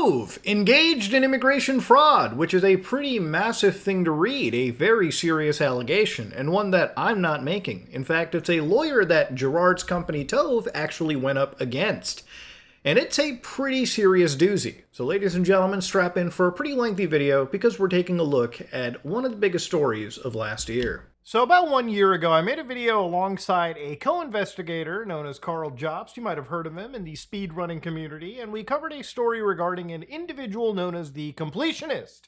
Tove engaged in immigration fraud, which is a pretty massive thing to read, a very serious allegation, and one that I'm not making. In fact, it's a lawyer that Gerard's company Tove actually went up against. And it's a pretty serious doozy. So ladies and gentlemen, strap in for a pretty lengthy video because we're taking a look at one of the biggest stories of last year. So about 1 year ago, I made a video alongside a co-investigator known as Carl Jobst. You might have heard of him in the speedrunning community, and we covered a story regarding an individual known as the Completionist.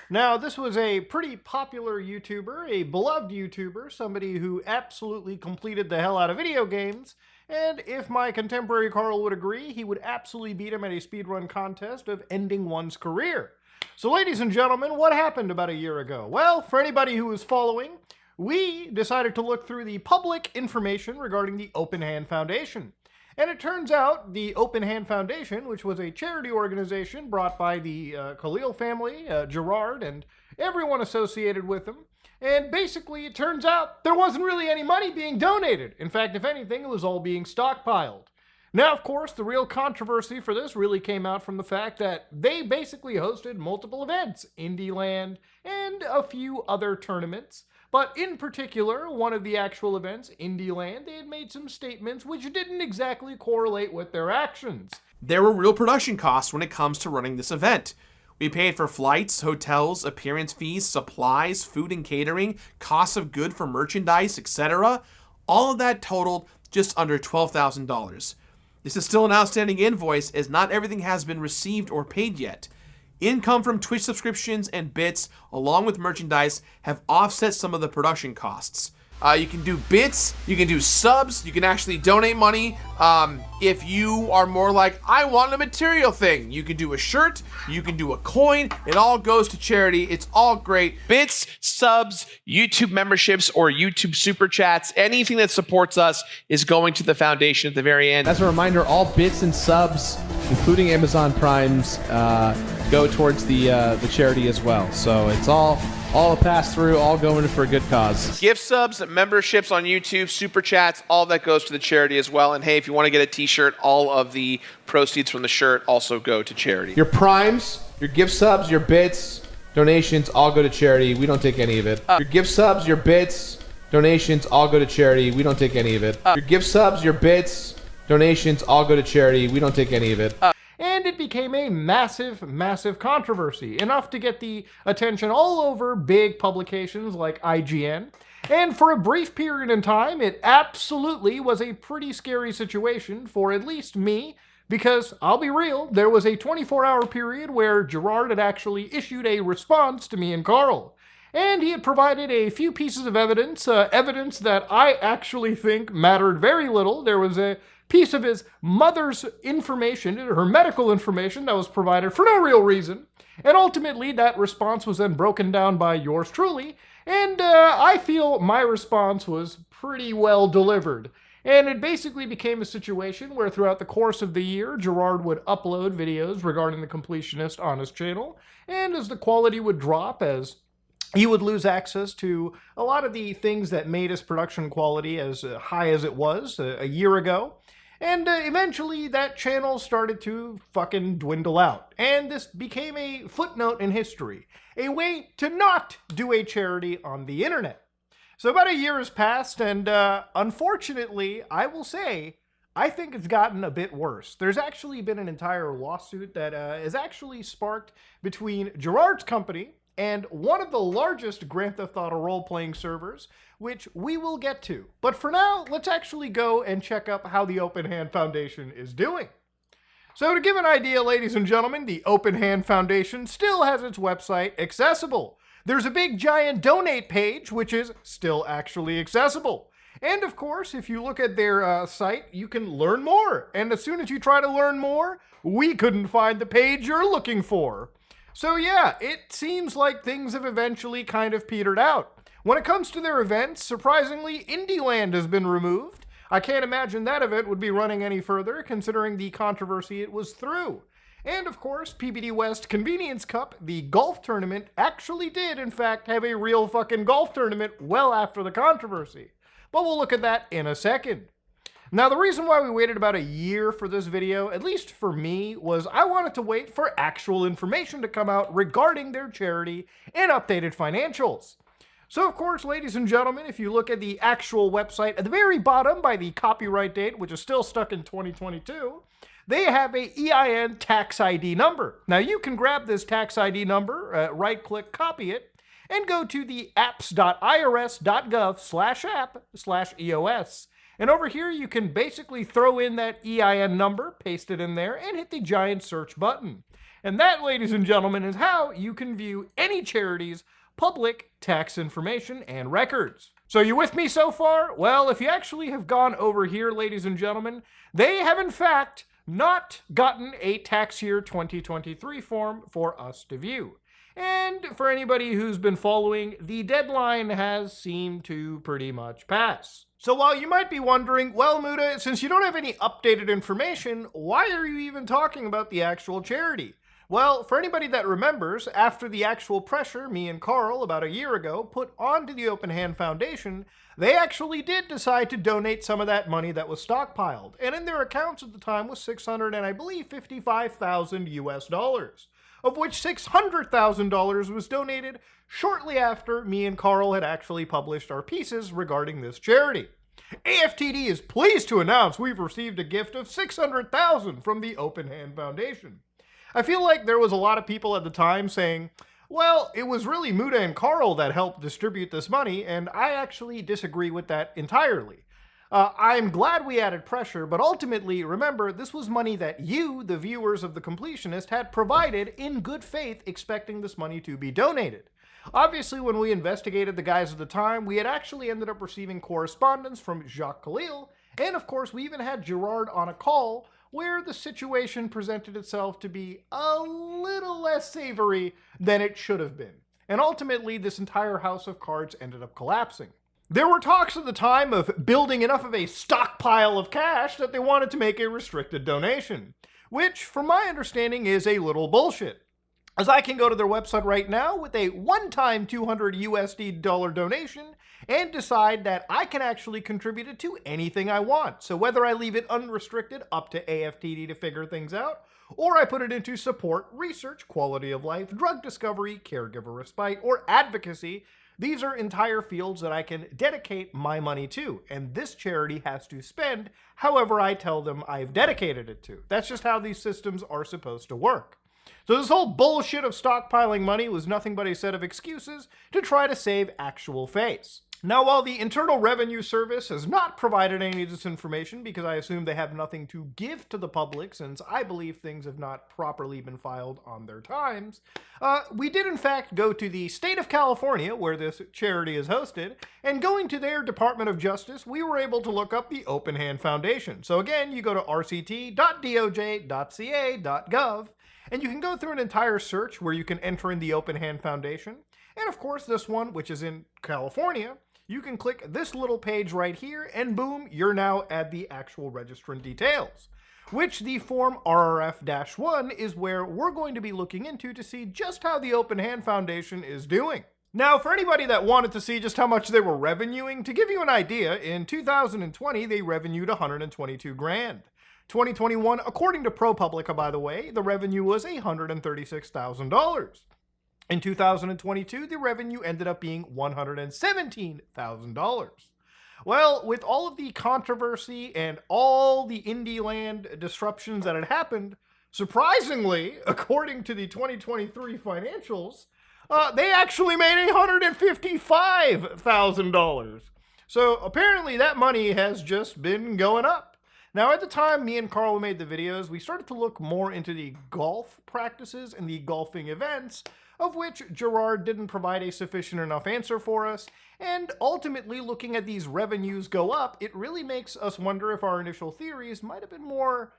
Now, this was a pretty popular YouTuber, a beloved YouTuber, somebody who absolutely completed the hell out of video games, and if my contemporary Carl would agree, he would absolutely beat him at a speedrun contest of ending one's career. So ladies and gentlemen, what happened about a year ago? Well, for anybody who was following, we decided to look through the public information regarding the Open Hand Foundation. And it turns out the Open Hand Foundation, which was a charity organization brought by the Khalil family, Gerard, and everyone associated with them. And basically, it turns out there wasn't really any money being donated. In fact, if anything, it was all being stockpiled. Now, of course, the real controversy for this really came out from the fact that they basically hosted multiple events, Indie Land, and a few other tournaments. But in particular, one of the actual events, Indie Land, they had made some statements which didn't exactly correlate with their actions. There were real production costs when it comes to running this event. We paid for flights, hotels, appearance fees, supplies, food and catering, costs of goods for merchandise, etc. All of that totaled just under $12,000. This is still an outstanding invoice as not everything has been received or paid yet. Income from Twitch subscriptions and bits, along with merchandise, have offset some of the production costs. You can do bits, you can do subs, you can actually donate money. If you are more like, I want a material thing, you can do a shirt, you can do a coin, it all goes to charity, it's all great. Bits, subs, YouTube memberships, or YouTube super chats, anything that supports us is going to the foundation at the very end. As a reminder, all bits and subs, including Amazon Primes, go towards the charity as well. So it's all a pass-through, all going for a good cause. Gift subs, memberships on YouTube, super chats, all that goes to the charity as well. And hey, if you want to get a t-shirt, all of the proceeds from the shirt also go to charity. Your primes, your gift subs, your bits, donations, all go to charity. We don't take any of it. Your gift subs, your bits, donations, all go to charity. We don't take any of it. Your gift subs, your bits, donations, all go to charity. We don't take any of it. And it became a massive, massive controversy, enough to get the attention all over big publications like IGN. And for a brief period in time, it absolutely was a pretty scary situation for at least me, because I'll be real, there was a 24-hour period where Gerard had actually issued a response to me and Carl. And he had provided a few pieces of evidence, evidence that I actually think mattered very little. There was a piece of his mother's information, her medical information, that was provided for no real reason. And ultimately, that response was then broken down by yours truly. And I feel my response was pretty well delivered. And it basically became a situation where throughout the course of the year, Gerard would upload videos regarding the Completionist on his channel. And as the quality would drop, as he would lose access to a lot of the things that made his production quality as high as it was a year ago. And eventually that channel started to fucking dwindle out. And this became a footnote in history. A way to not do a charity on the internet. So about a year has passed, and unfortunately, I will say, I think it's gotten a bit worse. There's actually been an entire lawsuit that has actually sparked between Gerard's company and one of the largest Grand Theft Auto role-playing servers, which we will get to. But for now, let's actually go and check up how the Open Hand Foundation is doing. So to give an idea, ladies and gentlemen, the Open Hand Foundation still has its website accessible. There's a big giant donate page, which is still actually accessible. And of course, if you look at their site, you can learn more. And as soon as you try to learn more, we couldn't find the page you're looking for. So yeah, it seems like things have eventually kind of petered out. When it comes to their events, surprisingly, Indie Land has been removed. I can't imagine that event would be running any further, considering the controversy it was through. And of course, PBD West Convenience Cup, the golf tournament, actually did, in fact, have a real fucking golf tournament well after the controversy. But we'll look at that in a second. Now, the reason why we waited about a year for this video, at least for me, was I wanted to wait for actual information to come out regarding their charity and updated financials. So, of course, ladies and gentlemen, if you look at the actual website at the very bottom by the copyright date, which is still stuck in 2022, they have a EIN tax ID number. Now, you can grab this tax ID number, right-click, copy it, and go to the apps.irs.gov/app/EOS. And over here, you can basically throw in that EIN number, paste it in there, and hit the giant search button. And that, ladies and gentlemen, is how you can view any charity's public tax information and records. So you with me so far? Well, if you actually have gone over here, ladies and gentlemen, they have in fact not gotten a tax year 2023 form for us to view. And for anybody who's been following, the deadline has seemed to pretty much pass. So while you might be wondering, well, Muda, since you don't have any updated information, why are you even talking about the actual charity? Well, for anybody that remembers, after the actual pressure me and Carl about a year ago put onto the Open Hand Foundation, they actually did decide to donate some of that money that was stockpiled, and in their accounts at the time was $655,000 US dollars, of which $600,000 was donated shortly after me and Carl had actually published our pieces regarding this charity. AFTD is pleased to announce we've received a gift of $600,000 from the Open Hand Foundation. I feel like there was a lot of people at the time saying, well, it was really Muda and Carl that helped distribute this money, and I actually disagree with that entirely. I'm glad we added pressure, but ultimately, remember, this was money that you, the viewers of The Completionist, had provided in good faith, expecting this money to be donated. Obviously, when we investigated the guys at the time, we had actually ended up receiving correspondence from Jacques Khalil, and of course, we even had Gerard on a call where the situation presented itself to be a little less savory than it should have been. And ultimately, this entire house of cards ended up collapsing. There were talks at the time of building enough of a stockpile of cash that they wanted to make a restricted donation, which, from my understanding, is a little bullshit. As I can go to their website right now with a one-time $200 USD donation and decide that I can actually contribute it to anything I want. So whether I leave it unrestricted up to AFTD to figure things out, or I put it into support, research, quality of life, drug discovery, caregiver respite, or advocacy, these are entire fields that I can dedicate my money to, and this charity has to spend however I tell them I've dedicated it to. That's just how these systems are supposed to work. So this whole bullshit of stockpiling money was nothing but a set of excuses to try to save actual face. Now, while the Internal Revenue Service has not provided any of this information because I assume they have nothing to give to the public since I believe things have not properly been filed on their times, we did in fact go to the state of California where this charity is hosted, and going to their Department of Justice, we were able to look up the Open Hand Foundation. So again, you go to rct.doj.ca.gov, and you can go through an entire search where you can enter in the Open Hand Foundation. And of course, this one, which is in California, you can click this little page right here, and boom, you're now at the actual registrant details, which the form RRF-1 is where we're going to be looking into to see just how the Open Hand Foundation is doing. Now, for anybody that wanted to see just how much they were revenuing, to give you an idea, in 2020, they revenued $122,000. 2021, according to ProPublica, by the way, the revenue was $136,000. In 2022, the revenue ended up being $117,000. Well, with all of the controversy and all the indie land disruptions that had happened, surprisingly, according to the 2023 financials, they actually made $155,000. So apparently that money has just been going up. Now, at the time me and Carl made the videos, we started to look more into the golf practices and the golfing events, of which Gerard didn't provide a sufficient enough answer for us, and ultimately looking at these revenues go up, it really makes us wonder if our initial theories might have been more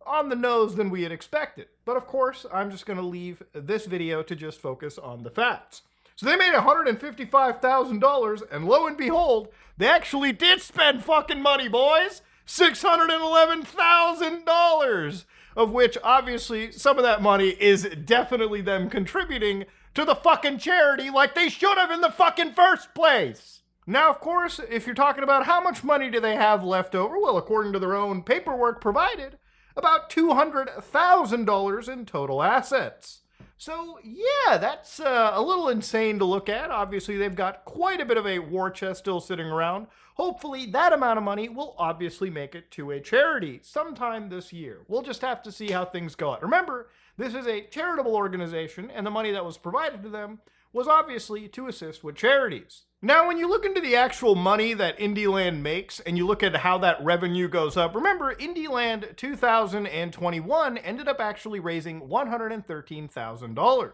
on the nose than we had expected. But of course, I'm just going to leave this video to just focus on the facts. So they made $155,000, and lo and behold, they actually did spend fucking money, boys! $611,000, of which obviously some of that money is definitely them contributing to the fucking charity like they should have in the fucking first place. Now, of course, if you're talking about how much money do they have left over, well, according to their own paperwork provided, about $200,000 in total assets. So, yeah, that's a little insane to look at. Obviously, they've got quite a bit of a war chest still sitting around. Hopefully, that amount of money will obviously make it to a charity sometime this year. We'll just have to see how things go out. Remember, this is a charitable organization, and the money that was provided to them was obviously to assist with charities. Now, when you look into the actual money that Indieland makes and you look at how that revenue goes up, remember, Indieland 2021 ended up actually raising $113,000.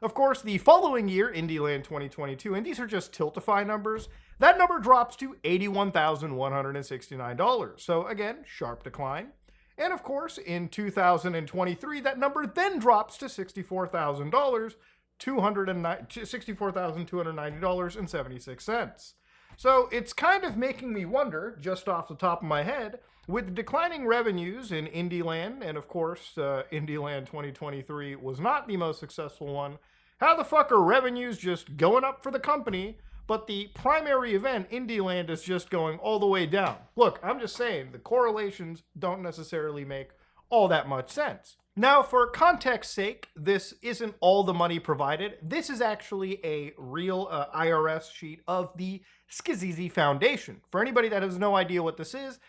Of course, the following year, Indieland 2022, and these are just Tiltify numbers, that number drops to $81,169. So again, sharp decline. And of course, in 2023, that number then drops to $64,000. $64,290.76. So it's kind of making me wonder, just off the top of my head, with declining revenues in Indieland, and of course, Indieland 2023 was not the most successful one, how the fuck are revenues just going up for the company, but the primary event, Indieland, is just going all the way down? Look, I'm just saying, the correlations don't necessarily make all that much sense. Now, for context's sake, this isn't all the money provided. This is actually a real IRS sheet of the Skizizi Foundation. For anybody that has no idea what this is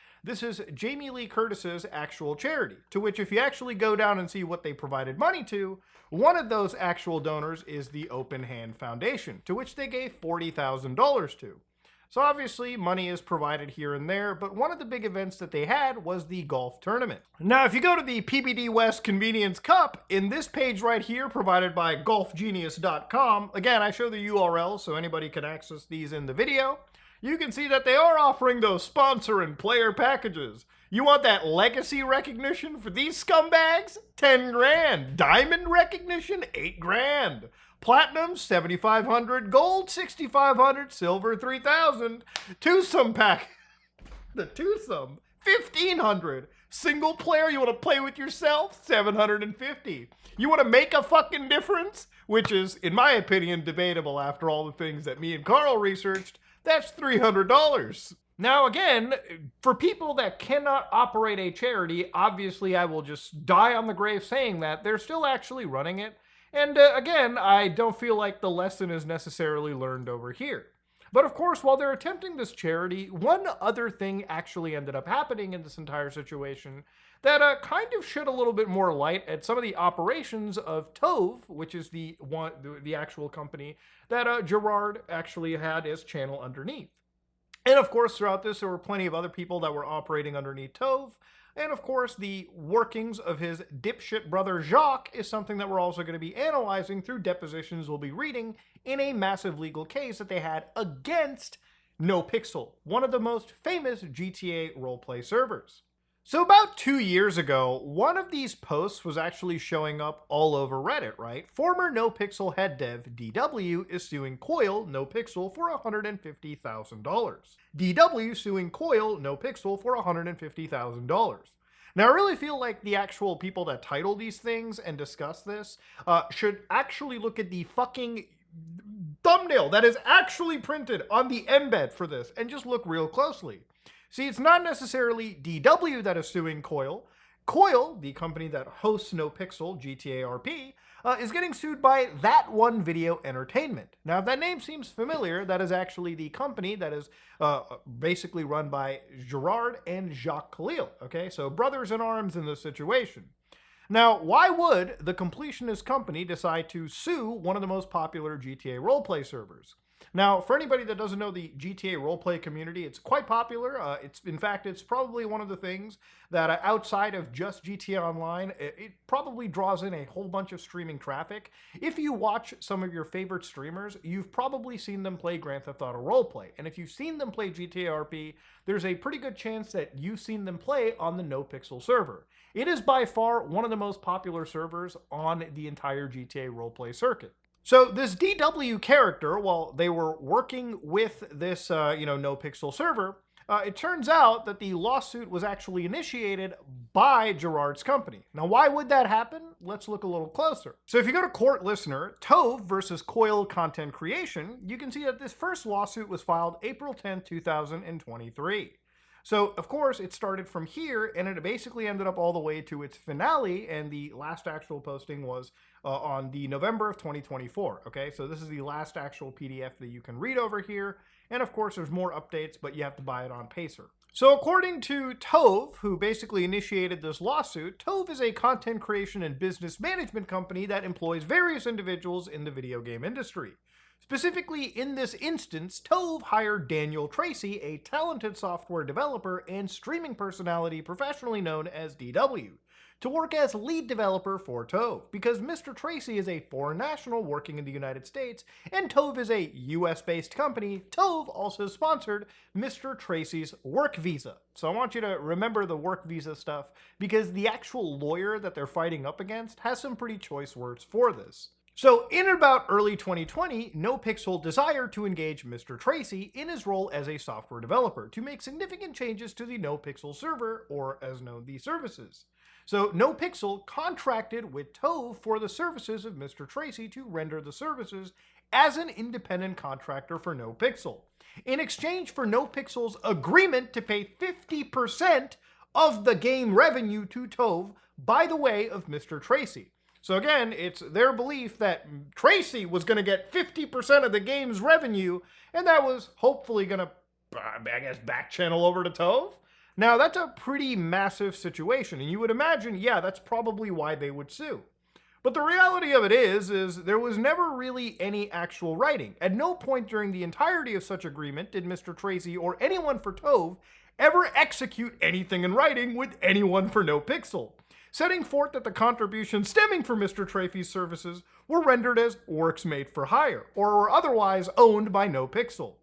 Jamie Lee Curtis's actual charity, to which if you actually go down and see what they provided money to, one of those actual donors is the Open Hand Foundation, to which they gave $40,000 to. So obviously money is provided here and there, but one of the big events that they had was the golf tournament. Now, if you go to the PBD West Convenience Cup, in this page right here provided by golfgenius.com, again, I show the URL so anybody can access these in the video, you can see that they are offering those sponsor and player packages. You want that legacy recognition for these scumbags? 10 grand. Diamond recognition? 8 grand. Platinum, 7,500. Gold, 6,500. Silver, 3,000. Twosome pack. The twosome, 1,500. Single player, you want to play with yourself? 750. You want to make a fucking difference? Which is, in my opinion, debatable after all the things that me and Carl researched. That's $300. Now, again, for people that cannot operate a charity, obviously I will just die on the grave saying that they're still actually running it. And again, I don't feel like the lesson is necessarily learned over here. But of course, while they're attempting this charity, one other thing actually ended up happening in this entire situation that kind of shed a little bit more light at some of the operations of Tove, which is the actual company that Gerard actually had his channel underneath. And of course, throughout this, there were plenty of other people that were operating underneath Tove. And of course, the workings of his dipshit brother Jacques is something that we're also going to be analyzing through depositions we'll be reading in a massive legal case that they had against NoPixel, one of the most famous GTA roleplay servers. So about 2 years ago, one of these posts was actually showing up all over Reddit, right? Former NoPixel head dev DW is suing Coil NoPixel for $150,000. DW suing Coil NoPixel for $150,000. Now, I really feel like the actual people that title these things and discuss this should actually look at the fucking thumbnail that is actually printed on the embed for this and just look real closely. See, it's not necessarily DW that is suing Coil. Coil, the company that hosts NoPixel, GTA RP, is getting sued by That One Video Entertainment. Now, if that name seems familiar, that is actually the company that is basically run by Gerard and Jacques Khalil. Okay, so brothers in arms in this situation. Now, why would the Completionist company decide to sue one of the most popular GTA roleplay servers? Now, for anybody that doesn't know the GTA roleplay community, it's quite popular. In fact, it's probably one of the things that outside of just GTA Online, it probably draws in a whole bunch of streaming traffic. If you watch some of your favorite streamers, you've probably seen them play Grand Theft Auto roleplay. And if you've seen them play GTA RP, there's a pretty good chance that you've seen them play on the NoPixel server. It is by far one of the most popular servers on the entire GTA roleplay circuit. So this DW character, while they were working with this, NoPixel server, It turns out that the lawsuit was actually initiated by Gerard's company. Now, why would that happen? Let's look a little closer. So if you go to Court Listener, Tove versus Coil Content Creation, you can see that this first lawsuit was filed April 10, 2023. So, of course, it started from here, and it basically ended up all the way to its finale, and the last actual posting was on the November of 2024, okay? So this is the last actual PDF that you can read over here, and of course there's more updates, but you have to buy it on Pacer. So according to Tove, who basically initiated this lawsuit, Tove is a content creation and business management company that employs various individuals in the video game industry. Specifically, in this instance, Tove hired Daniel Tracy, a talented software developer and streaming personality professionally known as DW, to work as lead developer for Tove, because Mr. Tracy is a foreign national working in the United States, and Tove is a US-based company. Tove also sponsored Mr. Tracy's work visa. So I want you to remember the work visa stuff, because the actual lawyer that they're fighting up against has some pretty choice words for this. So in about early 2020, NoPixel desired to engage Mr. Tracy in his role as a software developer to make significant changes to the NoPixel server, or as known, the services. So NoPixel contracted with Tove for the services of Mr. Tracy to render the services as an independent contractor for NoPixel, in exchange for NoPixel's agreement to pay 50% of the game revenue to Tove by the way of Mr. Tracy. So again, it's their belief that Tracy was going to get 50% of the game's revenue, and that was hopefully going to, I guess, back channel over to Tove. Now, that's a pretty massive situation, and you would imagine, yeah, that's probably why they would sue. But the reality of it is there was never really any actual writing. At no point during the entirety of such agreement did Mr. Tracy or anyone for Tove ever execute anything in writing with anyone for NoPixel, setting forth that the contributions stemming from Mr. Tracy's services were rendered as works made for hire, or were otherwise owned by NoPixel.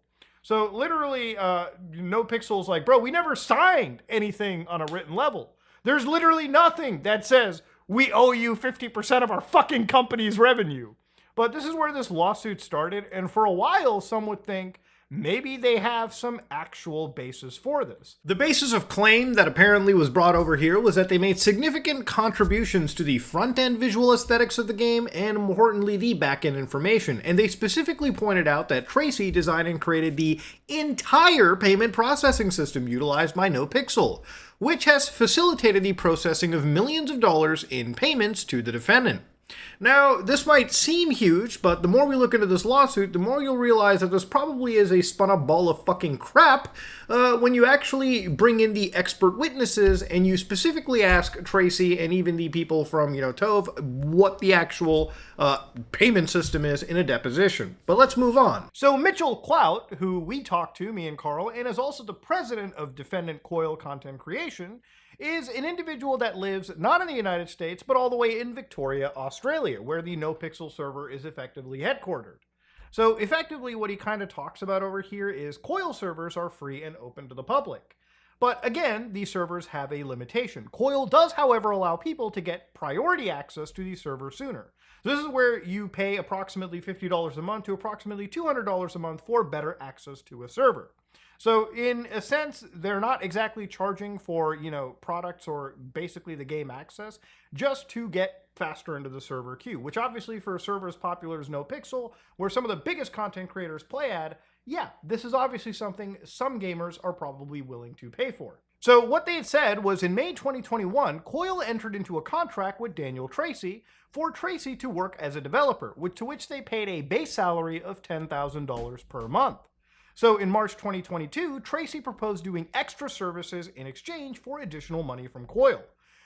So literally, NoPixel's like, bro, we never signed anything on a written level. There's literally nothing that says, we owe you 50% of our fucking company's revenue. But this is where this lawsuit started, and for a while, some would think, maybe they have some actual basis for this. The basis of claim that apparently was brought over here was that they made significant contributions to the front-end visual aesthetics of the game and, more importantly, the back-end information. And they specifically pointed out that Tracy designed and created the entire payment processing system utilized by NoPixel, which has facilitated the processing of millions of dollars in payments to the defendant. Now, this might seem huge, but the more we look into this lawsuit, the more you'll realize that this probably is a spun-up ball of fucking crap when you actually bring in the expert witnesses and you specifically ask Tracy and even the people from, Tove, what the actual payment system is in a deposition. But let's move on. So Mitchell Clout, who we talked to, me and Carl, and is also the president of Defendant Coil Content Creation, is an individual that lives not in the United States, but all the way in Victoria, Australia, where the NoPixel server is effectively headquartered. So effectively what he kind of talks about over here is Coil servers are free and open to the public. But again, these servers have a limitation. Coil does, however, allow people to get priority access to the server sooner. This is where you pay approximately $50 a month to approximately $200 a month for better access to a server. So in a sense, they're not exactly charging for, products or basically the game access just to get faster into the server queue, which obviously for a server as popular as NoPixel, where some of the biggest content creators play at, yeah, this is obviously something some gamers are probably willing to pay for. So what they had said was in May 2021, Coil entered into a contract with Daniel Tracy for Tracy to work as a developer, to which they paid a base salary of $10,000 per month. So in March 2022, Tracy proposed doing extra services in exchange for additional money from Coil.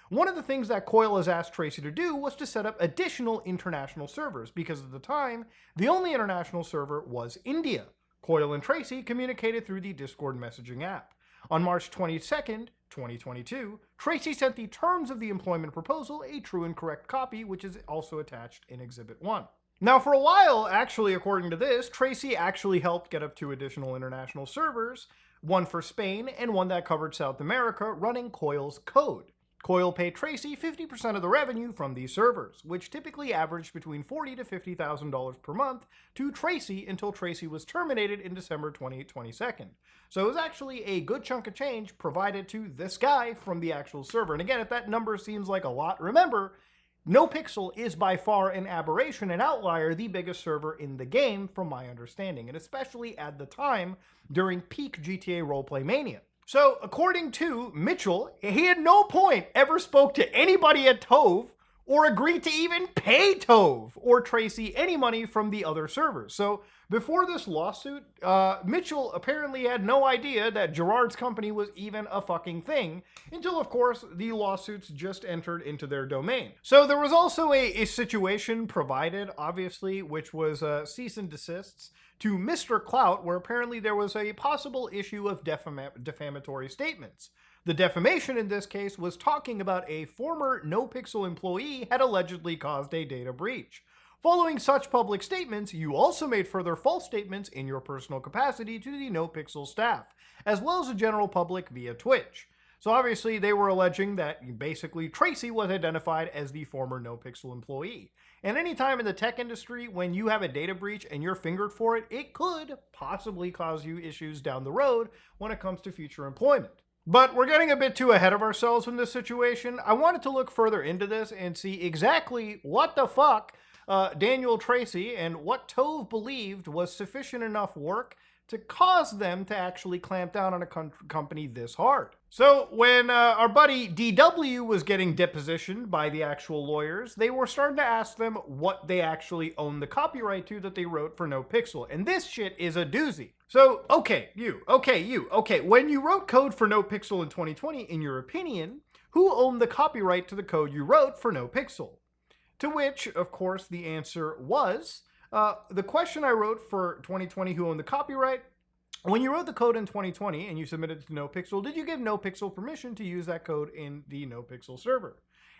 One of the things that Coil has asked Tracy to do was to set up additional international servers, because at the time, the only international server was India. Coil and Tracy communicated through the Discord messaging app. On March 22nd, 2022, Tracy sent the terms of the employment proposal, a true and correct copy, which is also attached in Exhibit 1. Now, for a while, actually, according to this, Tracy actually helped get up 2 additional international servers, one for Spain and one that covered South America, running Coil's code. Coyle paid Tracy 50% of the revenue from these servers, which typically averaged between $40,000 to $50,000 per month to Tracy until Tracy was terminated in December 2022. So it was actually a good chunk of change provided to this guy from the actual server. And again, if that number seems like a lot, remember, NoPixel is by far an aberration, an outlier, the biggest server in the game from my understanding, and especially at the time during peak GTA roleplay mania. So, according to Mitchell, he at no point ever spoke to anybody at Tove or agreed to even pay Tove or Tracy any money from the other servers. So, before this lawsuit, Mitchell apparently had no idea that Gerard's company was even a fucking thing until, of course, the lawsuits just entered into their domain. So, there was also a situation provided, obviously, which was cease and desists to Mr. Clout, where apparently there was a possible issue of defamatory statements. The defamation in this case was talking about a former NoPixel employee had allegedly caused a data breach. Following such public statements, you also made further false statements in your personal capacity to the NoPixel staff, as well as the general public via Twitch. So obviously they were alleging that basically Tracy was identified as the former NoPixel employee. And anytime in the tech industry, when you have a data breach and you're fingered for it, it could possibly cause you issues down the road when it comes to future employment. But we're getting a bit too ahead of ourselves in this situation. I wanted to look further into this and see exactly what the fuck Daniel Tracy and what Tove believed was sufficient enough work to cause them to actually clamp down on a company this hard. So when our buddy DW was getting depositioned by the actual lawyers, they were starting to ask them what they actually own the copyright to that they wrote for NoPixel. And this shit is a doozy. So, okay, when you wrote code for NoPixel in 2020, in your opinion, who owned the copyright to the code you wrote for NoPixel? To which, of course, the answer was, the question I wrote for 2020, who owned the copyright? When you wrote the code in 2020 and you submitted it to NoPixel, did you give NoPixel permission to use that code in the NoPixel server?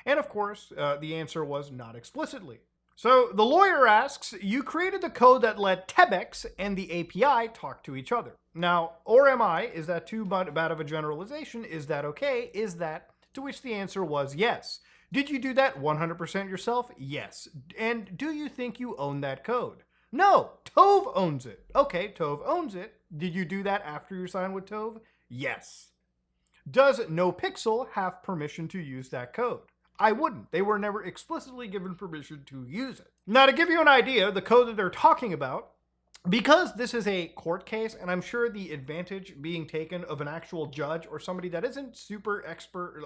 And of course, the answer was not explicitly. So the lawyer asks, you created the code that let Tebex and the API talk to each other. Now, or am I? Is that too bad of a generalization? Is that okay? Is that? To which the answer was yes. Did you do that 100% yourself? Yes. And do you think you own that code? No, Tove owns it. Okay, Tove owns it. Did you do that after you signed with Tove? Yes. Does NoPixel have permission to use that code? I wouldn't. They were never explicitly given permission to use it. Now, to give you an idea, the code that they're talking about, because this is a court case, and I'm sure the advantage being taken of an actual judge or somebody that isn't super expert,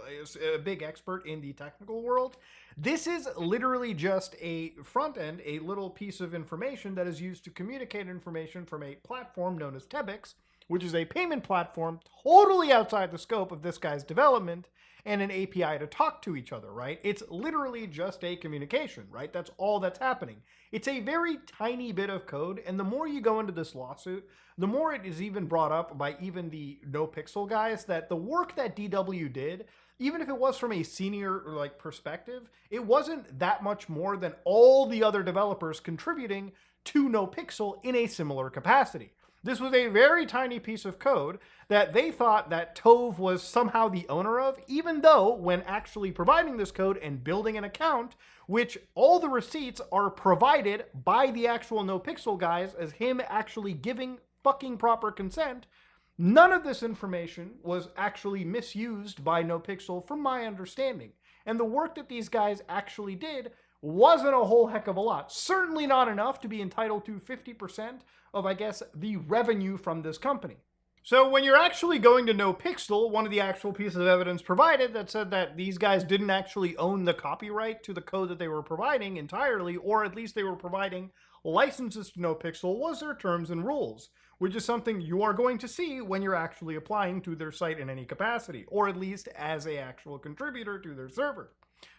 a big expert in the technical world, this is literally just a front end, a little piece of information that is used to communicate information from a platform known as Tebex, which is a payment platform totally outside the scope of this guy's development, and an API to talk to each other, right? It's literally just a communication, right? That's all that's happening. It's a very tiny bit of code, and the more you go into this lawsuit, the more it is even brought up by even the NoPixel guys that the work that DW did, even if it was from a senior perspective, it wasn't that much more than all the other developers contributing to NoPixel in a similar capacity. This was a very tiny piece of code that they thought that Tove was somehow the owner of, even though when actually providing this code and building an account, which all the receipts are provided by the actual NoPixel guys as him actually giving fucking proper consent, none of this information was actually misused by NoPixel from my understanding. And the work that these guys actually did wasn't a whole heck of a lot. Certainly not enough to be entitled to 50% of, I guess, the revenue from this company. So when you're actually going to NoPixel, one of the actual pieces of evidence provided that said that these guys didn't actually own the copyright to the code that they were providing entirely, or at least they were providing licenses to NoPixel, was their terms and rules, which is something you are going to see when you're actually applying to their site in any capacity, or at least as an actual contributor to their server.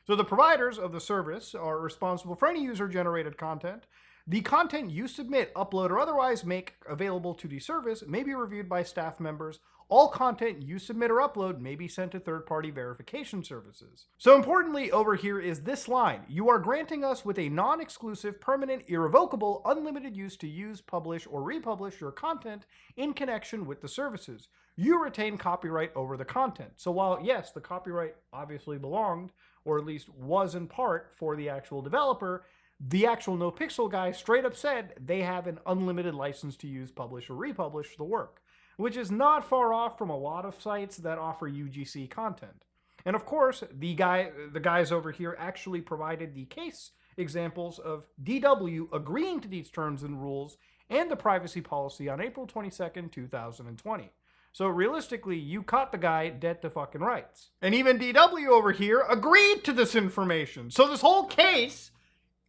So the providers of the service are responsible for any user-generated content. The content you submit, upload, or otherwise make available to the service may be reviewed by staff members all content you submit or upload may be sent to third-party verification services. So importantly over here is this line: you are granting us with a non-exclusive, permanent, irrevocable, unlimited use to use, publish, or republish your content in connection with the services. You retain copyright over the content. So while, yes, the copyright obviously belonged, or at least was in part, for the actual developer, the actual NoPixel guy straight up said they have an unlimited license to use, publish, or republish the work, which is not far off from a lot of sites that offer UGC content. And of course, the guys over here actually provided the case examples of DW agreeing to these terms and rules and the privacy policy on April 22nd, 2020. So realistically, you caught the guy dead to fucking rights. And even DW over here agreed to this information. So this whole case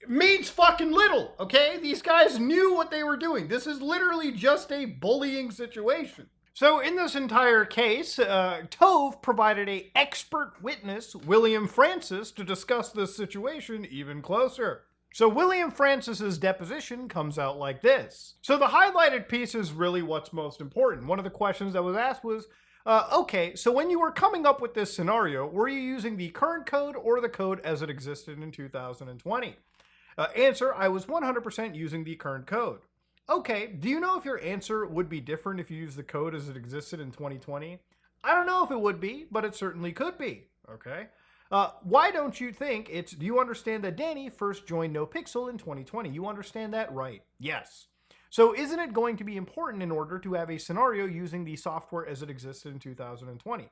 means fucking little, okay? These guys knew what they were doing. This is literally just a bullying situation. So in this entire case, Tove provided an expert witness, William Francis, to discuss this situation even closer. So William Francis's deposition comes out like this. So the highlighted piece is really what's most important. One of the questions that was asked was, okay, so when you were coming up with this scenario, were you using the current code or the code as it existed in 2020? Answer, I was 100% using the current code. Okay, do you know if your answer would be different if you used the code as it existed in 2020? I don't know if it would be, but it certainly could be, okay? Why don't you think it's, do you understand that Danny first joined NoPixel in 2020? You understand that, right? Yes. So isn't it going to be important in order to have a scenario using the software as it existed in 2020?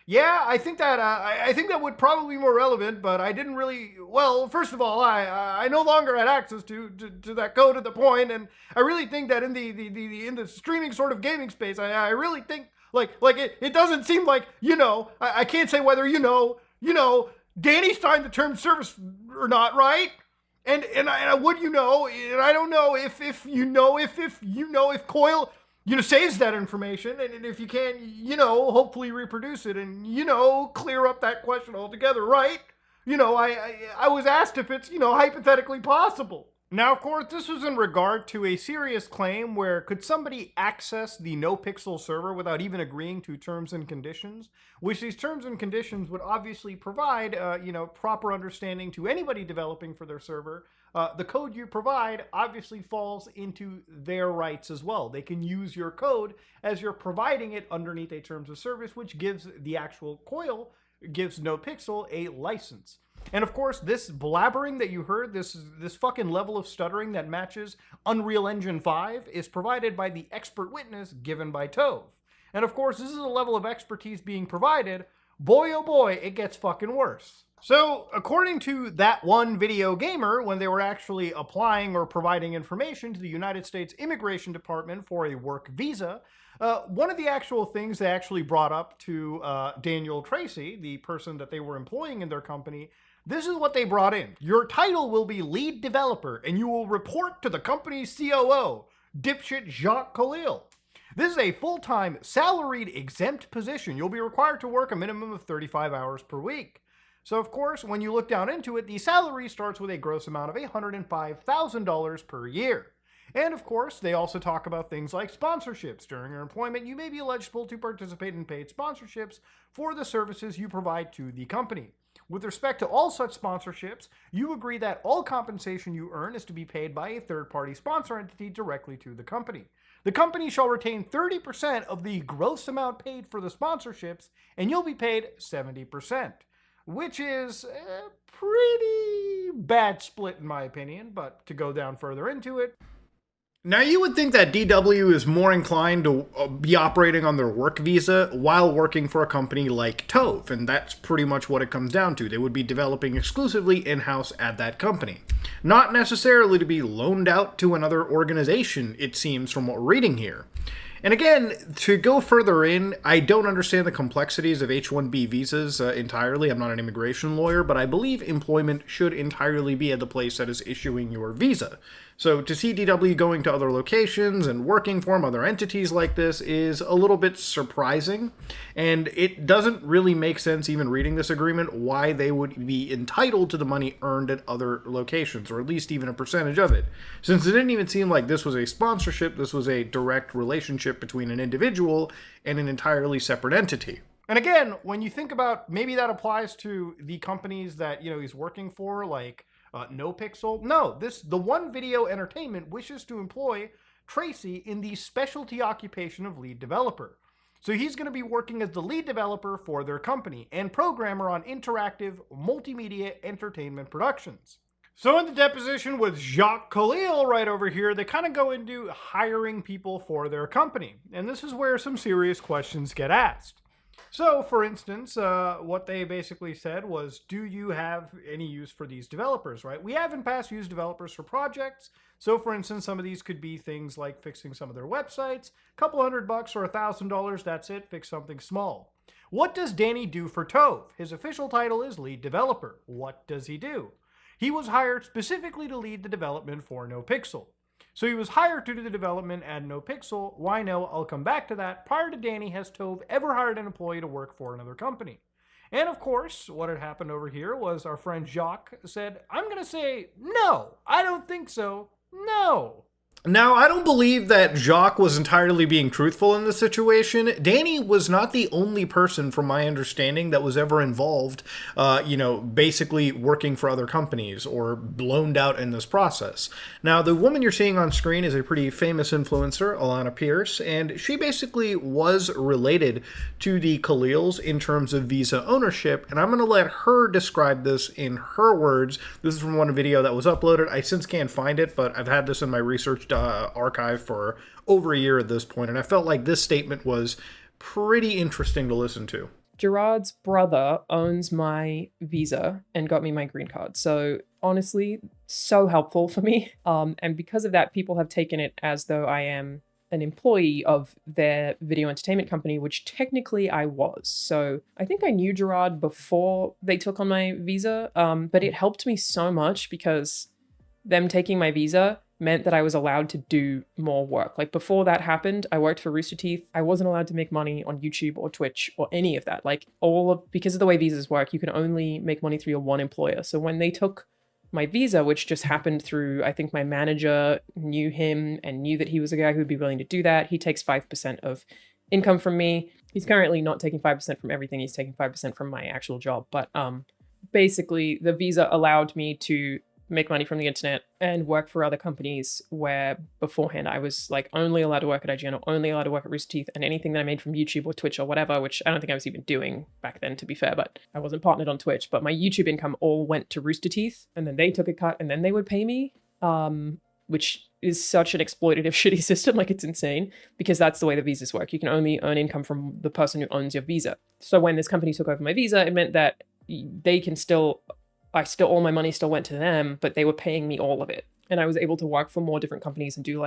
Yeah, I think that would probably be more relevant, but I didn't really. Well, first of all, I no longer had access to that code at the point, and I really think that in the streaming sort of gaming space, I really think like it doesn't seem like, you know, I can't say whether you know Danny signed the term of service or not, right? And I would, you know, and I don't know if Coil, you know, saves that information, and if you can, you know, hopefully reproduce it and, you know, clear up that question altogether, right? You know, I was asked if it's, you know, hypothetically possible. Now, of course, this was in regard to a serious claim where could somebody access the NoPixel server without even agreeing to terms and conditions, which these terms and conditions would obviously provide, you know, proper understanding to anybody developing for their server. The code you provide obviously falls into their rights as well. They can use your code as you're providing it underneath a terms of service, which gives the actual Coil, gives NoPixel a license. And of course, this blabbering that you heard, this fucking level of stuttering that matches Unreal Engine 5 is provided by the expert witness given by Tove. And of course, this is a level of expertise being provided. Boy, oh boy, it gets fucking worse. So, according to that one video gamer, when they were actually applying or providing information to the United States Immigration Department for a work visa, one of the actual things they actually brought up to Daniel Tracy, the person that they were employing in their company, this is what they brought in. Your title will be lead developer, and you will report to the company's COO, dipshit Jacques Khalil. This is a full-time, salaried, exempt position. You'll be required to work a minimum of 35 hours per week. So, of course, when you look down into it, the salary starts with a gross amount of $105,000 per year. And, of course, they also talk about things like sponsorships. During your employment, you may be eligible to participate in paid sponsorships for the services you provide to the company. With respect to all such sponsorships, you agree that all compensation you earn is to be paid by a third-party sponsor entity directly to the company. The company shall retain 30% of the gross amount paid for the sponsorships, and you'll be paid 70%. Which is a pretty bad split in my opinion, but to go down further into it. Now you would think that DW is more inclined to be operating on their work visa while working for a company like Tove, and that's pretty much what it comes down to. They would be developing exclusively in-house at that company. Not necessarily to be loaned out to another organization, it seems from what we're reading here. And again, to go further in, I don't understand the complexities of H-1B visas entirely. I'm not an immigration lawyer, but I believe employment should entirely be at the place that is issuing your visa. So to see DW going to other locations and working for other entities like this is a little bit surprising. And it doesn't really make sense, even reading this agreement, why they would be entitled to the money earned at other locations, or at least even a percentage of it. Since it didn't even seem like this was a sponsorship, this was a direct relationship ownership between an individual and an entirely separate entity. And again, when you think about, maybe that applies to the companies that, he's working for, like NoPixel. No, the One Video Entertainment wishes to employ Tracy in the specialty occupation of lead developer. So he's going to be working as the lead developer for their company and programmer on interactive multimedia entertainment productions. So in the deposition with Jacques Khalil right over here, they kind of go into hiring people for their company. And this is where some serious questions get asked. So, for instance, what they basically said was, do you have any use for these developers, right? We have in past used developers for projects. So, for instance, some of these could be things like fixing some of their websites, a couple $100 or $1,000, that's it, fix something small. What does Danny do for Tove? His official title is lead developer. What does he do? He was hired specifically to lead the development for NoPixel. So he was hired to do the development at NoPixel. Why no? I'll come back to that. Prior to Danny, has Tove ever hired an employee to work for another company? And of course, what had happened over here was our friend Jacques said, I'm going to say, no, I don't think so. No. Now, I don't believe that Jacques was entirely being truthful in this situation. Danny was not the only person, from my understanding, that was ever involved, basically working for other companies or loaned out in this process. Now, the woman you're seeing on screen is a pretty famous influencer, Alanah Pierce, and she basically was related to the Khalils in terms of visa ownership, and I'm going to let her describe this in her words. This is from one video that was uploaded. I since can't find it, but I've had this in my research archive for over a year at this point, and I felt like this statement was pretty interesting to listen to. Gerard's brother owns my visa and got me my green card. So honestly, so helpful for me. And because of that, people have taken it as though I am an employee of their video entertainment company, which technically I was. So I think I knew Gerard before they took on my visa, but it helped me so much because them taking my visa meant that I was allowed to do more work. Like before that happened, I worked for Rooster Teeth. I wasn't allowed to make money on YouTube or Twitch or any of that. Because of the way visas work, you can only make money through your one employer. So when they took my visa, which just happened through, I think my manager knew him and knew that he was a guy who would be willing to do that. He takes 5% of income from me. He's currently not taking 5% from everything. He's taking 5% from my actual job. But basically, the visa allowed me to make money from the internet and work for other companies where beforehand I was only allowed to work at IGN or only allowed to work at Rooster Teeth, and anything that I made from YouTube or Twitch or whatever, which I don't think I was even doing back then, to be fair, but I wasn't partnered on Twitch, but my YouTube income all went to Rooster Teeth, and then they took a cut and then they would pay me, which is such an exploitative, shitty system. It's insane, because that's the way the visas work. You can only earn income from the person who owns your visa. So when this company took over my visa, it meant that all my money still went to them, but they were paying me all of it. And I was able to work for more different companies and do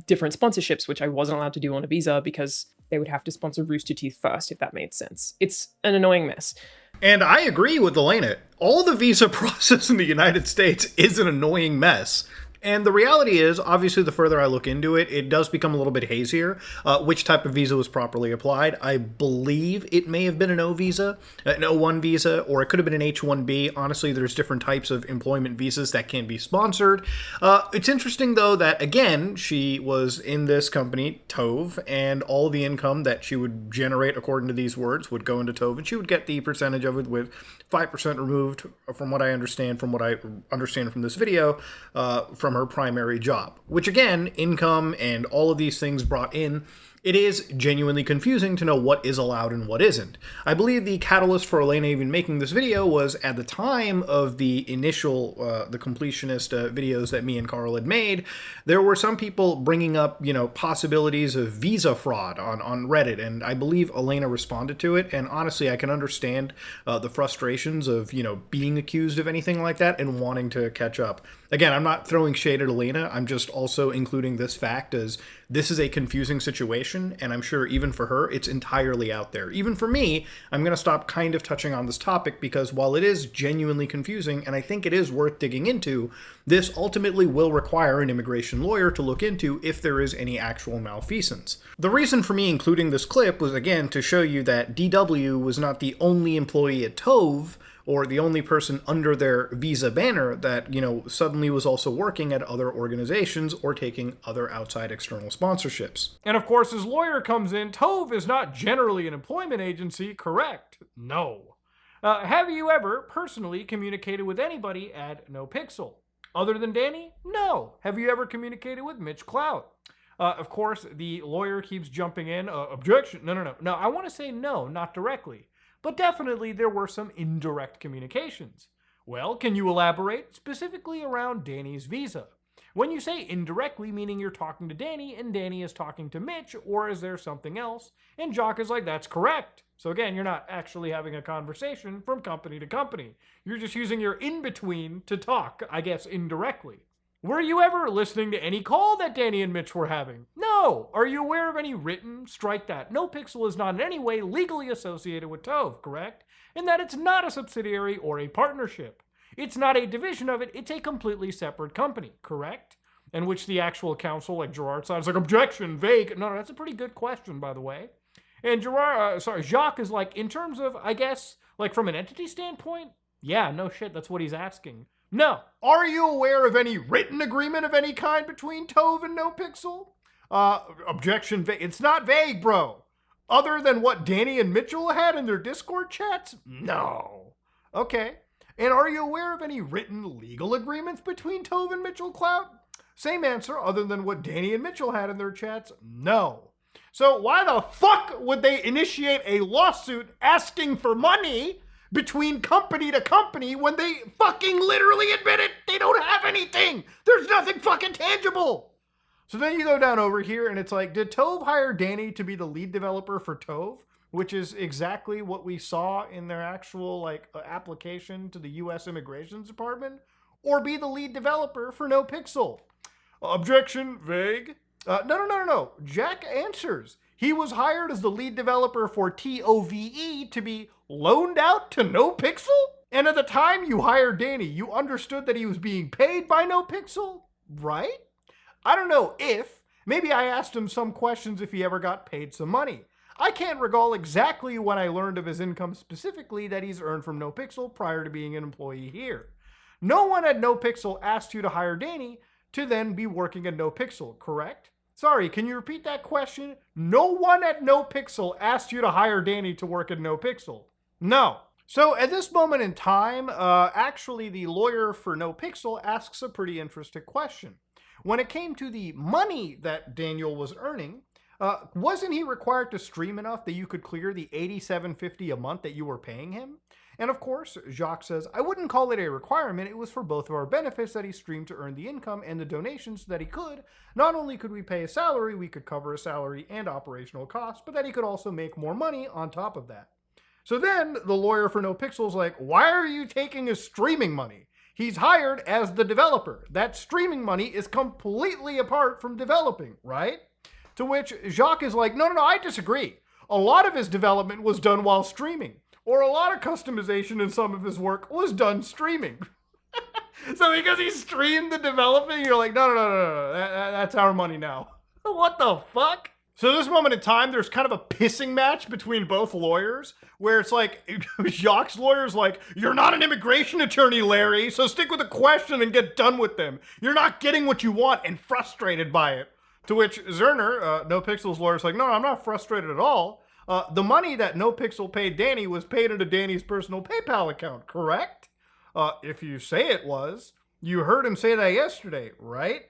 different sponsorships, which I wasn't allowed to do on a visa because they would have to sponsor Rooster Teeth first, if that made sense. It's an annoying mess. And I agree with Alanah. All the visa process in the United States is an annoying mess. And the reality is, obviously, the further I look into it, it does become a little bit hazier. Which type of visa was properly applied? I believe it may have been an O visa, an O1 visa, or it could have been an H1B. Honestly, there's different types of employment visas that can be sponsored. It's interesting, though, that, again, she was in this company, Tove, and all the income that she would generate, according to these words, would go into Tove, and she would get the percentage of it with 5% removed, from what I understand from this video, from her primary job, which again, income and all of these things brought in, it is genuinely confusing to know what is allowed and what isn't. I believe the catalyst for Alanah even making this video was at the time of the initial, the completionist videos that me and Carl had made, there were some people bringing up, possibilities of visa fraud on Reddit, and I believe Alanah responded to it, and honestly, I can understand the frustrations of, being accused of anything like that and wanting to catch up. Again, I'm not throwing shade at Alanah, I'm just also including this fact as this is a confusing situation, and I'm sure even for her, it's entirely out there. Even for me, I'm going to stop kind of touching on this topic because while it is genuinely confusing, and I think it is worth digging into, this ultimately will require an immigration lawyer to look into if there is any actual malfeasance. The reason for me including this clip was, again, to show you that DW was not the only employee at Tove or the only person under their Visa banner that, suddenly was also working at other organizations or taking other outside external sponsorships. And of course, his lawyer comes in, Tove is not generally an employment agency, correct? No. Have you ever personally communicated with anybody at NoPixel? Other than Danny? No. Have you ever communicated with Mitch Clout? Of course, the lawyer keeps jumping in. Objection. No. No, I want to say no, not directly. But definitely there were some indirect communications. Well, can you elaborate? Specifically around Danny's visa. When you say indirectly, meaning you're talking to Danny and Danny is talking to Mitch, or is there something else? And Jacques is like, that's correct. So again, you're not actually having a conversation from company to company. You're just using your in-between to talk, I guess, indirectly. Were you ever listening to any call that Danny and Mitch were having? No. Are you aware of any written? Strike that. NoPixel is not in any way legally associated with Tove, correct? And that it's not a subsidiary or a partnership. It's not a division of it. It's a completely separate company, correct? In which the actual counsel, like Gerard, sounds like, objection, vague. No, that's a pretty good question, by the way. And Jacques is like, in terms of, I guess, like from an entity standpoint, yeah, no shit, that's what he's asking. No. Are you aware of any written agreement of any kind between Tove and NoPixel? Objection, vague. It's not vague, bro. Other than what Danny and Mitchell had in their Discord chats? No. Okay. And are you aware of any written legal agreements between Tove and Mitchell Clout? Same answer, other than what Danny and Mitchell had in their chats? No. So why the fuck would they initiate a lawsuit asking for money between company to company when they fucking literally admitted they don't have anything? There's nothing fucking tangible. So then you go down over here and it's like, did Tove hire Danny to be the lead developer for Tove? Which is exactly what we saw in their actual application to the U.S. Immigration Department, or be the lead developer for NoPixel? Objection, vague. No. Jack answers. He was hired as the lead developer for TOVE to be loaned out to NoPixel? And at the time you hired Danny, you understood that he was being paid by NoPixel, right? I don't know if. Maybe I asked him some questions if he ever got paid some money. I can't recall exactly when I learned of his income specifically that he's earned from NoPixel prior to being an employee here. No one at NoPixel asked you to hire Danny to then be working at NoPixel, correct? Sorry, can you repeat that question? No one at NoPixel asked you to hire Danny to work at NoPixel. No. So at this moment in time, actually the lawyer for NoPixel asks a pretty interesting question. When it came to the money that Daniel was earning, wasn't he required to stream enough that you could clear the $87.50 a month that you were paying him? And of course, Jacques says, I wouldn't call it a requirement. It was for both of our benefits that he streamed to earn the income and the donations so that he could. Not only could we pay a salary, we could cover a salary and operational costs, but that he could also make more money on top of that. So then the lawyer for NoPixel's like, why are you taking his streaming money? He's hired as the developer. That streaming money is completely apart from developing, right? To which Jacques is like, no, I disagree. A lot of his development was done while streaming. Or a lot of customization in some of his work was done streaming. So because he streamed the developing, you're like, no, that's our money now. What the fuck? So at this moment in time, there's kind of a pissing match between both lawyers, where it's like, Jacques' lawyer's like, you're not an immigration attorney, Larry, so stick with the question and get done with them. You're not getting what you want and frustrated by it. To which Zerner, NoPixel's lawyer's like, no, I'm not frustrated at all. The money that NoPixel paid Danny was paid into Danny's personal PayPal account, correct? If you say it was. You heard him say that yesterday, right?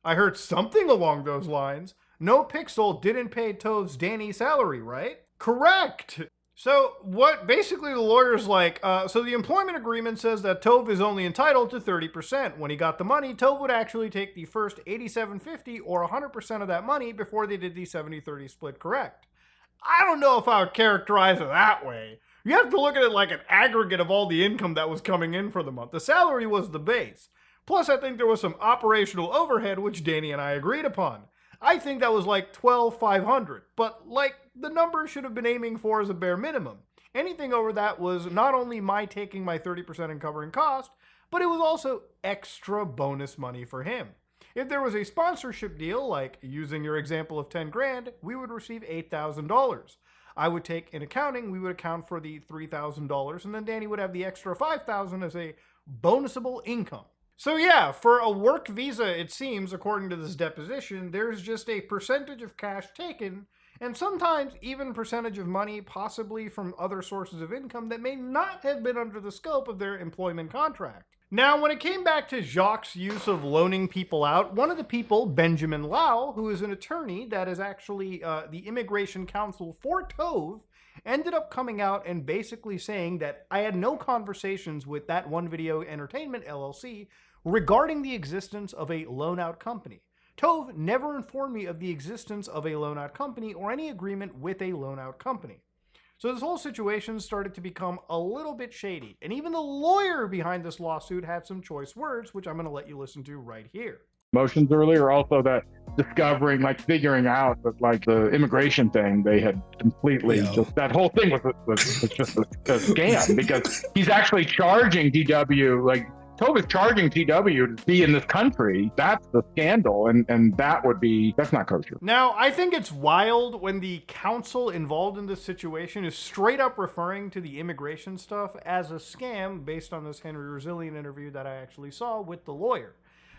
I heard something along those lines. NoPixel didn't pay Tove's Danny salary, right? Correct. So what basically the lawyer's like, so the employment agreement says that Tove is only entitled to 30%. When he got the money, Tove would actually take the first $87.50 or 100% of that money before they did the 70-30 split, correct? I don't know if I would characterize it that way. You have to look at it like an aggregate of all the income that was coming in for the month. The salary was the base. Plus, I think there was some operational overhead, which Danny and I agreed upon. I think that was like $12,500, but like the number should have been aiming for as a bare minimum. Anything over that was not only my taking my 30% and covering cost, but it was also extra bonus money for him. If there was a sponsorship deal, like using your example of 10 grand, we would receive $8,000. I would take in accounting, we would account for the $3,000, and then Danny would have the extra $5,000 as a bonusable income. So yeah, for a work visa, it seems, according to this deposition, there's just a percentage of cash taken, and sometimes even percentage of money, possibly from other sources of income that may not have been under the scope of their employment contract. Now, when it came back to Jacques' use of loaning people out, one of the people, Benjamin Lau, who is an attorney that is actually the immigration counsel for Tove, ended up coming out and basically saying that I had no conversations with that One Video Entertainment LLC regarding the existence of a loan-out company. Tove never informed me of the existence of a loan-out company or any agreement with a loan-out company. So this whole situation started to become a little bit shady, and even the lawyer behind this lawsuit had some choice words, which I'm going to let you listen to right here. Motions earlier, also that discovering, like figuring out that like the immigration thing, they had completely just, that whole thing was just a scam because he's actually charging TW, like Tove is charging TW to be in this country. That's the scandal, and that's not kosher. Now, I think it's wild when the counsel involved in this situation is straight up referring to the immigration stuff as a scam based on this Henry Resilient interview that I actually saw with the lawyer.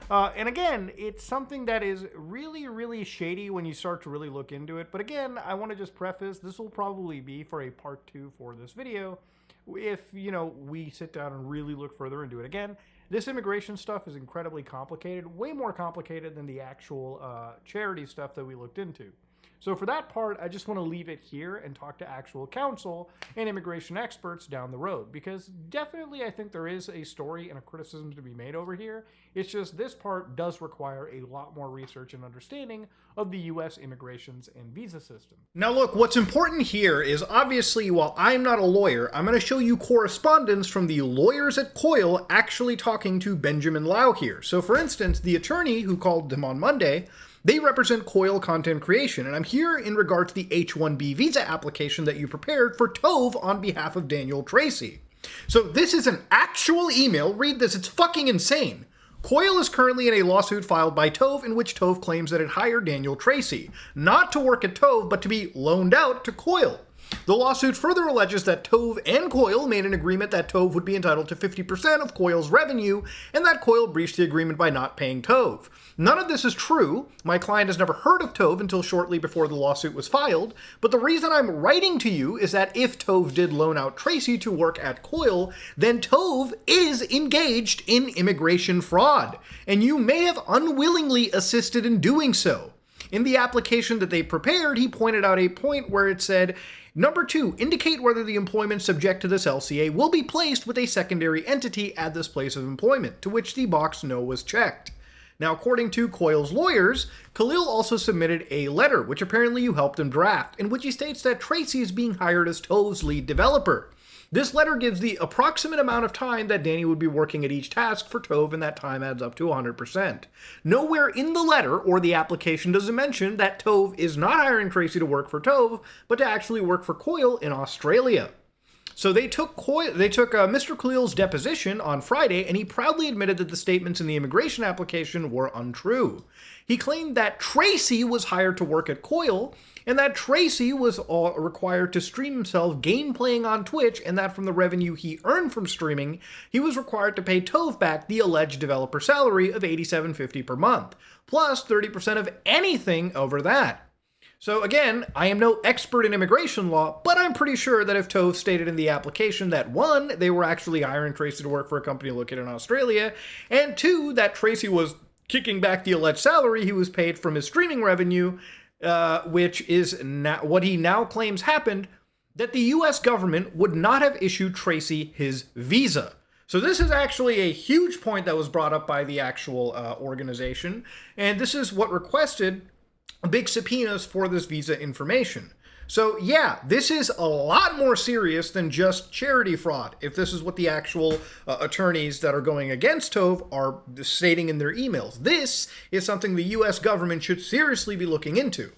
And again, it's something that is really, really shady when you start to really look into it. But again, I want to just preface, this will probably be for a part 2 for this video. If, we sit down and really look further into it. Again, this immigration stuff is incredibly complicated, way more complicated than the actual charity stuff that we looked into. So for that part, I just want to leave it here and talk to actual counsel and immigration experts down the road, because definitely I think there is a story and a criticism to be made over here. It's just this part does require a lot more research and understanding of the U.S. immigrations and visa system. Now look, what's important here is obviously, while I'm not a lawyer, I'm going to show you correspondence from the lawyers at COIL actually talking to Benjamin Lau here. So for instance, the attorney who called them on Monday, they represent COIL Content Creation, and I'm here in regard to the H-1B visa application that you prepared for Tove on behalf of Daniel Tracy. So this is an actual email. Read this. It's fucking insane. COIL is currently in a lawsuit filed by Tove in which Tove claims that it hired Daniel Tracy, not to work at Tove, but to be loaned out to COIL. The lawsuit further alleges that Tove and COIL made an agreement that Tove would be entitled to 50% of COIL's revenue, and that COIL breached the agreement by not paying Tove. None of this is true. My client has never heard of Tove until shortly before the lawsuit was filed, but the reason I'm writing to you is that if Tove did loan out Tracy to work at COIL, then Tove is engaged in immigration fraud, and you may have unwillingly assisted in doing so. In the application that they prepared, he pointed out a point where it said, Number 2, indicate whether the employment subject to this LCA will be placed with a secondary entity at this place of employment, to which the box no was checked. Now, according to COIL's lawyers, Khalil also submitted a letter, which apparently you helped him draft, in which he states that Tracy is being hired as Tove's lead developer. This letter gives the approximate amount of time that Danny would be working at each task for Tove, and that time adds up to 100%. Nowhere in the letter or the application does it mention that Tove is not hiring Tracy to work for Tove, but to actually work for COIL in Australia. So they took Mr. Khalil's deposition on Friday, and he proudly admitted that the statements in the immigration application were untrue. He claimed that Tracy was hired to work at COIL, and that Tracy was required to stream himself game playing on Twitch, and that from the revenue he earned from streaming, he was required to pay Tove back the alleged developer salary of $87.50 per month, plus 30% of anything over that. So again, I am no expert in immigration law, but I'm pretty sure that if Tove stated in the application that 1, they were actually hiring Tracy to work for a company located in Australia, and 2, that Tracy was kicking back the alleged salary he was paid from his streaming revenue, which is what he now claims happened, that the US government would not have issued Tracy his visa. So this is actually a huge point that was brought up by the actual organization, and this is what requested big subpoenas for this visa information. So yeah, this is a lot more serious than just charity fraud, if this is what the actual attorneys that are going against Tove are stating in their emails. This is something the US government should seriously be looking into.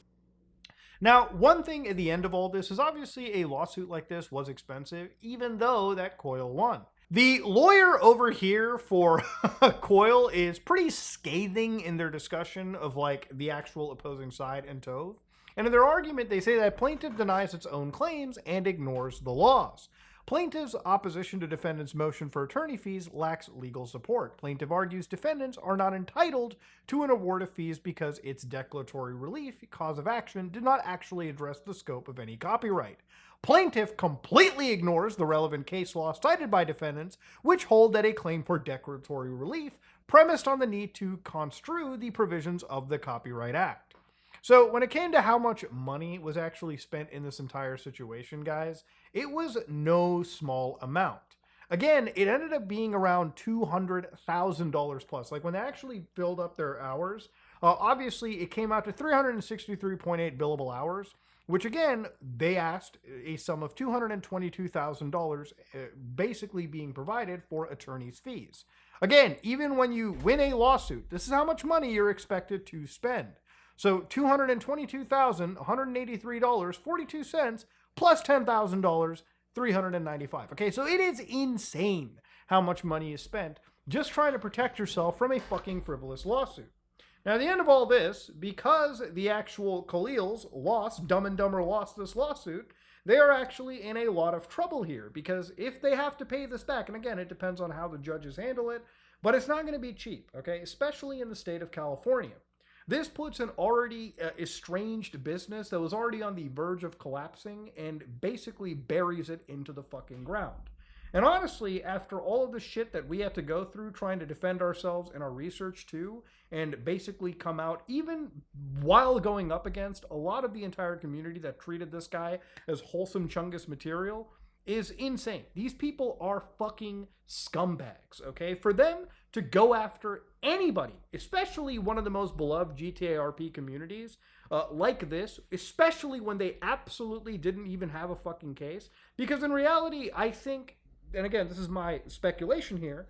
Now, one thing at the end of all this is obviously a lawsuit like this was expensive, even though that COIL won. The lawyer over here for COIL is pretty scathing in their discussion of like the actual opposing side and Tove. And in their argument, they say that plaintiff denies its own claims and ignores the laws. Plaintiff's opposition to defendant's motion for attorney fees lacks legal support. Plaintiff argues defendants are not entitled to an award of fees because its declaratory relief cause of action did not actually address the scope of any copyright. Plaintiff completely ignores the relevant case law cited by defendants, which hold that a claim for declaratory relief premised on the need to construe the provisions of the Copyright Act. So when it came to how much money was actually spent in this entire situation, guys, it was no small amount. Again, it ended up being around $200,000 plus. Like when they actually filled up their hours, obviously it came out to 363.8 billable hours, which again, they asked a sum of $222,000 basically being provided for attorney's fees. Again, even when you win a lawsuit, this is how much money you're expected to spend. So $222,183.42 plus $10,000, $395. Okay, so it is insane how much money is spent just trying to protect yourself from a fucking frivolous lawsuit. Now, at the end of all this, because the actual Khalils Dumb and Dumber lost this lawsuit, they are actually in a lot of trouble here, because if they have to pay this back, and again, it depends on how the judges handle it, but it's not going to be cheap, okay, especially in the state of California. This puts an already estranged business that was already on the verge of collapsing and basically buries it into the fucking ground. And honestly, after all of the shit that we had to go through trying to defend ourselves in our research too, and basically come out, even while going up against a lot of the entire community that treated this guy as wholesome Chungus material, is insane. These people are fucking scumbags, okay? For them to go after anybody, especially one of the most beloved GTA RP communities like this, especially when they absolutely didn't even have a fucking case, because in reality, I think, and again, this is my speculation here,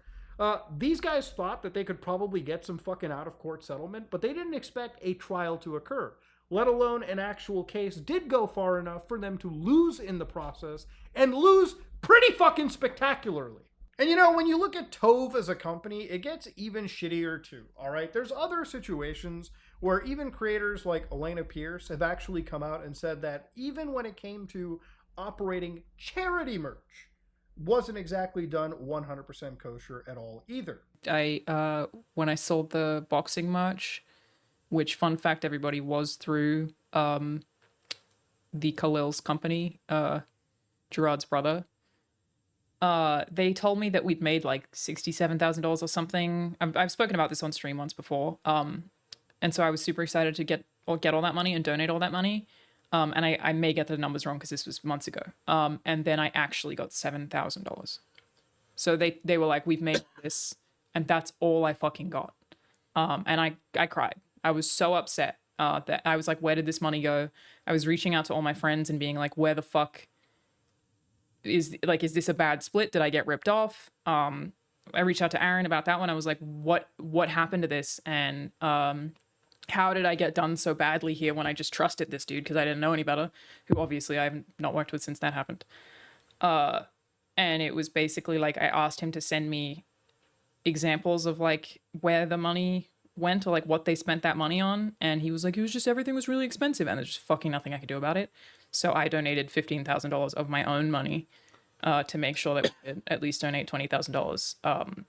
these guys thought that they could probably get some fucking out-of-court settlement, but they didn't expect a trial to occur, let alone an actual case did go far enough for them to lose in the process, and lose pretty fucking spectacularly. And you know, when you look at Tove as a company, it gets even shittier too, alright? There's other situations where even creators like Alanah Pierce have actually come out and said that even when it came to operating charity merch, wasn't exactly done 100% kosher at all either. When I sold the boxing merch, which, fun fact, everybody, was through the Khalil's company, Gerard's brother, they told me that we'd made like $67,000 or something. I've spoken about this on stream once before, and so I was super excited to get all that money and donate all that money. And I may get the numbers wrong because this was months ago. And then I actually got $7,000. So they were like, we've made this, and that's all I fucking got. And I cried. I was so upset that I was like, where did this money go? I was reaching out to all my friends and being like, where the fuck is this a bad split? Did I get ripped off? I reached out to Aaron about that one. I was like, what happened to this? And how did I get done so badly here when I just trusted this dude because I didn't know any better, who obviously I have not worked with since that happened. And it was basically like I asked him to send me examples of like where the money went or like what they spent that money on. And he was like, everything was really expensive and there's just fucking nothing I could do about it. So I donated $15,000 of my own money to make sure that we could at least donate $20,000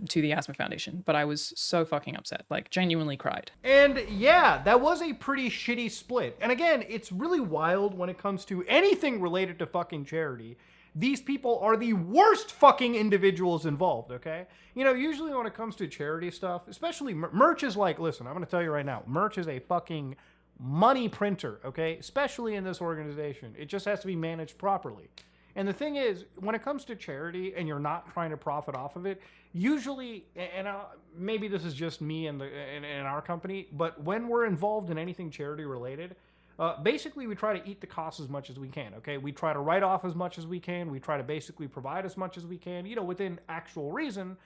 to the Asthma Foundation. But I was so fucking upset, like genuinely cried. And yeah, that was a pretty shitty split. And again, it's really wild when it comes to anything related to fucking charity. These people are the worst fucking individuals involved, okay? You know, usually when it comes to charity stuff, especially merch is like, listen, I'm going to tell you right now, merch is a fucking money printer, okay? Especially in this organization. It just has to be managed properly. And the thing is, when it comes to charity and you're not trying to profit off of it, usually, and maybe this is just me and in our company, but when we're involved in anything charity related, basically we try to eat the costs as much as we can, okay? We try to write off as much as we can. We try to basically provide as much as we can, you know, within actual reason,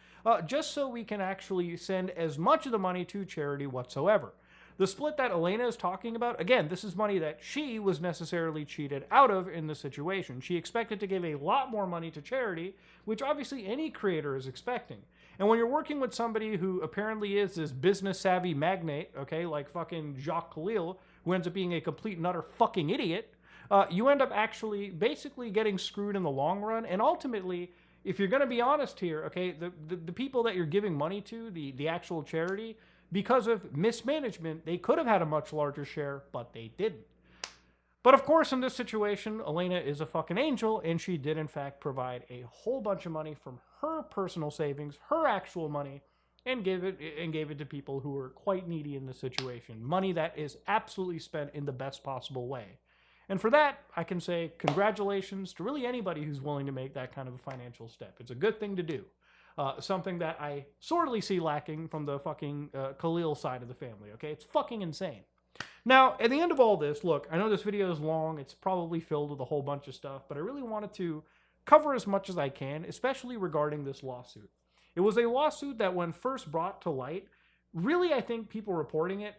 just so we can actually send as much of the money to charity whatsoever. The split that Alanah is talking about, again, this is money that she was necessarily cheated out of in the situation. She expected to give a lot more money to charity, which obviously any creator is expecting. And when you're working with somebody who apparently is this business-savvy magnate, okay, like fucking Jacques Khalil, who ends up being a complete and utter fucking idiot, you end up actually basically getting screwed in the long run. And ultimately, if you're going to be honest here, okay, the people that you're giving money to, the actual charity, because of mismanagement, they could have had a much larger share, but they didn't. But of course, in this situation, Alanah is a fucking angel, and she did in fact provide a whole bunch of money from her personal savings, her actual money, and gave it to people who were quite needy in this situation. Money that is absolutely spent in the best possible way. And for that, I can say congratulations to really anybody who's willing to make that kind of a financial step. It's a good thing to do. Something that I sorely see lacking from the fucking Khalil side of the family, okay? It's fucking insane. Now, at the end of all this, look, I know this video is long. It's probably filled with a whole bunch of stuff, but I really wanted to cover as much as I can, especially regarding this lawsuit. It was a lawsuit that when first brought to light, really I think people reporting it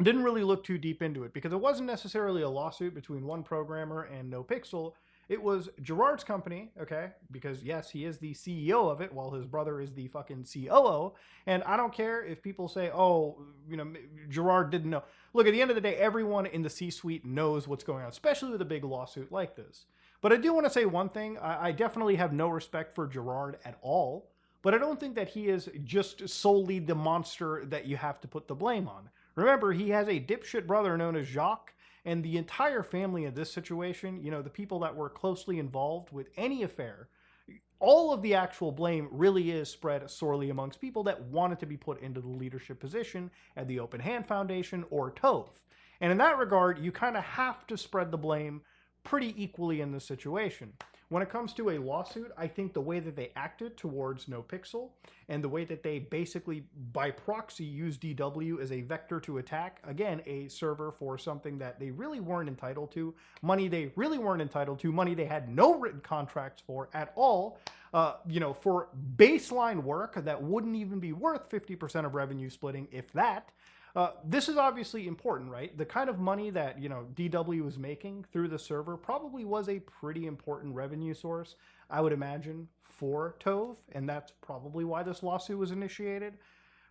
didn't really look too deep into it because it wasn't necessarily a lawsuit between one programmer and NoPixel. It was Gerard's company, okay? Because yes, he is the CEO of it while his brother is the fucking COO. And I don't care if people say, oh, you know, Gerard didn't know. Look, at the end of the day, everyone in the C-suite knows what's going on, especially with a big lawsuit like this. But I do want to say one thing. I definitely have no respect for Gerard at all. But I don't think that he is just solely the monster that you have to put the blame on. Remember, he has a dipshit brother known as Jacques. And the entire family in this situation, you know, the people that were closely involved with any affair, all of the actual blame really is spread sorely amongst people that wanted to be put into the leadership position at the Open Hand Foundation or Tove. And in that regard, you kind of have to spread the blame pretty equally in this situation. When it comes to a lawsuit, I think the way that they acted towards NoPixel and the way that they basically by proxy used DW as a vector to attack, again, a server for something that they really weren't entitled to, money they really weren't entitled to, money they had no written contracts for at all, you know, for baseline work that wouldn't even be worth 50% of revenue splitting, if that. This is obviously important, right? The kind of money that, you know, DW was making through the server probably was a pretty important revenue source, I would imagine, for Tove, and that's probably why this lawsuit was initiated.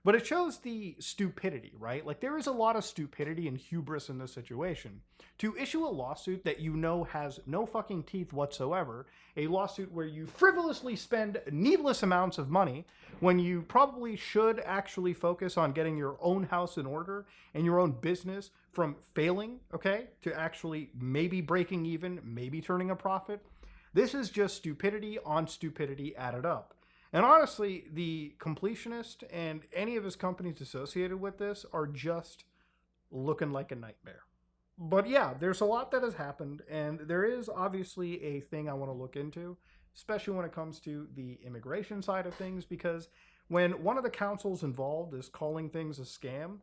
But it shows the stupidity, right? Like, there is a lot of stupidity and hubris in this situation. To issue a lawsuit that you know has no fucking teeth whatsoever, a lawsuit where you frivolously spend needless amounts of money when you probably should actually focus on getting your own house in order and your own business from failing, okay, to actually maybe breaking even, maybe turning a profit. This is just stupidity on stupidity added up. And honestly, the Completionist and any of his companies associated with this are just looking like a nightmare. But yeah, there's a lot that has happened, and there is obviously a thing I want to look into, especially when it comes to the immigration side of things, because when one of the councils involved is calling things a scam,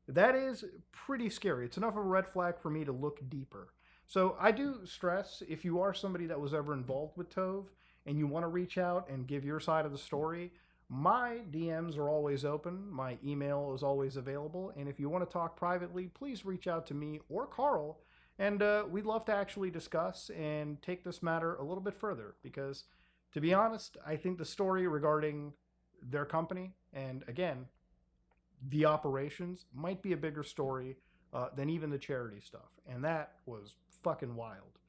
that is pretty scary. It's enough of a red flag for me to look deeper. So I do stress, if you are somebody that was ever involved with Tove, and you want to reach out and give your side of the story, my DMs are always open. My email is always available. And if you want to talk privately, please reach out to me or Carl. And we'd love to actually discuss and take this matter a little bit further. Because, to be honest, I think the story regarding their company and, again, the operations might be a bigger story than even the charity stuff. And that was fucking wild.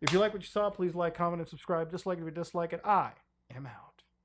If you like what you saw, please like, comment, and subscribe. Dislike it if you dislike it. I am out.